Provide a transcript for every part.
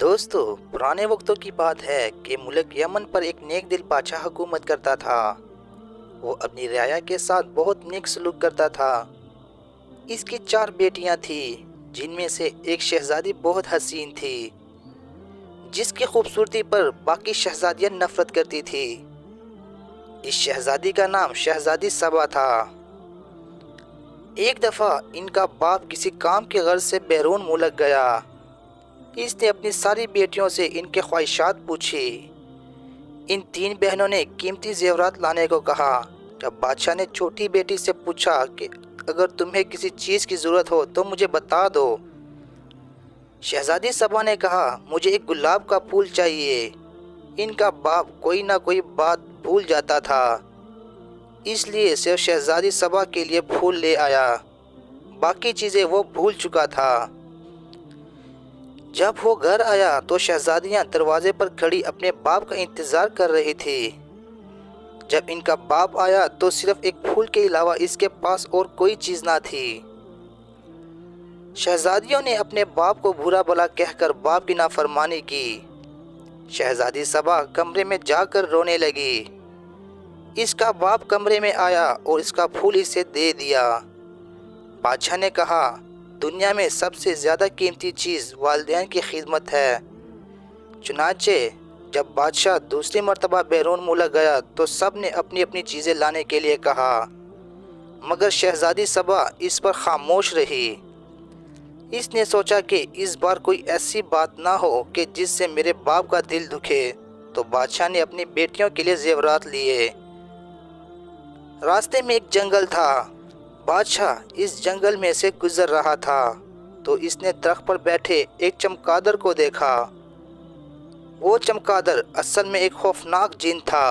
دوستو، پرانے وقتوں کی بات ہے کہ ملک یمن پر ایک نیک دل بادشاہ حکومت کرتا تھا۔ وہ اپنی رعایا کے ساتھ بہت نیک سلوک کرتا تھا۔ اس کی 4 بیٹیاں تھیں، جن میں سے ایک شہزادی بہت حسین تھی، جس کی خوبصورتی پر باقی شہزادیاں نفرت کرتی تھی۔ اس شہزادی کا نام شہزادی سبا تھا۔ ایک دفعہ ان کا باپ کسی کام کی غرض سے بیرون ملک گیا۔ اس نے اپنی ساری بیٹیوں سے ان کے خواہشات پوچھی۔ ان 3 بہنوں نے قیمتی زیورات لانے کو کہا۔ جب بادشاہ نے چھوٹی بیٹی سے پوچھا کہ اگر تمہیں کسی چیز کی ضرورت ہو تو مجھے بتا دو، شہزادی سبا نے کہا مجھے ایک گلاب کا پھول چاہیے۔ ان کا باپ کوئی نہ کوئی بات بھول جاتا تھا، اس لیے صرف شہزادی سبا کے لیے پھول لے آیا، باقی چیزیں وہ بھول چکا تھا۔ جب وہ گھر آیا تو شہزادیاں دروازے پر کھڑی اپنے باپ کا انتظار کر رہی تھی۔ جب ان کا باپ آیا تو صرف ایک پھول کے علاوہ اس کے پاس اور کوئی چیز نہ تھی۔ شہزادیوں نے اپنے باپ کو برا بھلا کہہ کر باپ کی نافرمانی کی۔ شہزادی سبا کمرے میں جا کر رونے لگی۔ اس کا باپ کمرے میں آیا اور اس کا پھول اسے دے دیا۔ بادشاہ نے کہا دنیا میں سب سے زیادہ قیمتی چیز والدین کی خدمت ہے۔ چنانچہ جب بادشاہ دوسری مرتبہ بیرون ملک گیا تو سب نے اپنی اپنی چیزیں لانے کے لیے کہا، مگر شہزادی سبا اس پر خاموش رہی۔ اس نے سوچا کہ اس بار کوئی ایسی بات نہ ہو کہ جس سے میرے باپ کا دل دکھے، تو بادشاہ نے اپنی بیٹیوں کے لیے زیورات لیے۔ راستے میں ایک جنگل تھا۔ بادشاہ اس جنگل میں سے گزر رہا تھا تو اس نے درخت پر بیٹھے ایک چمگادڑ کو دیکھا۔ وہ چمگادڑ اصل میں ایک خوفناک جن تھا۔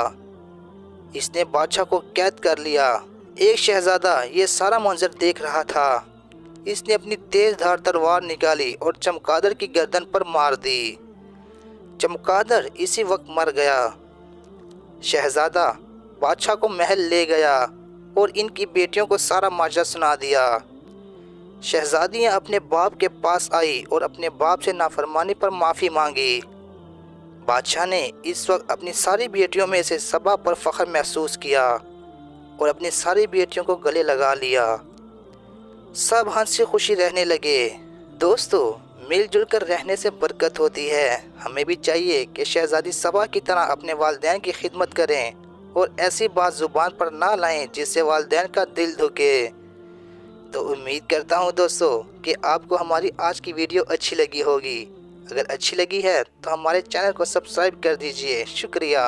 اس نے بادشاہ کو قید کر لیا۔ ایک شہزادہ یہ سارا منظر دیکھ رہا تھا۔ اس نے اپنی تیز دھار تلوار نکالی اور چمگادڑ کی گردن پر مار دی۔ چمگادڑ اسی وقت مر گیا۔ شہزادہ بادشاہ کو محل لے گیا اور ان کی بیٹیوں کو سارا ماجرا سنا دیا۔ شہزادیاں اپنے باپ کے پاس آئی اور اپنے باپ سے نافرمانی پر معافی مانگی۔ بادشاہ نے اس وقت اپنی ساری بیٹیوں میں سے سبا پر فخر محسوس کیا اور اپنی ساری بیٹیوں کو گلے لگا لیا۔ سب ہنسی خوشی رہنے لگے۔ دوستو، مل جل کر رہنے سے برکت ہوتی ہے۔ ہمیں بھی چاہیے کہ شہزادی سبا کی طرح اپنے والدین کی خدمت کریں اور ایسی بات زبان پر نہ لائیں جس سے والدین کا دل دکھے۔ تو امید کرتا ہوں دوستو کہ آپ کو ہماری آج کی ویڈیو اچھی لگی ہوگی۔ اگر اچھی لگی ہے تو ہمارے چینل کو سبسکرائب کر دیجئے۔ شکریہ۔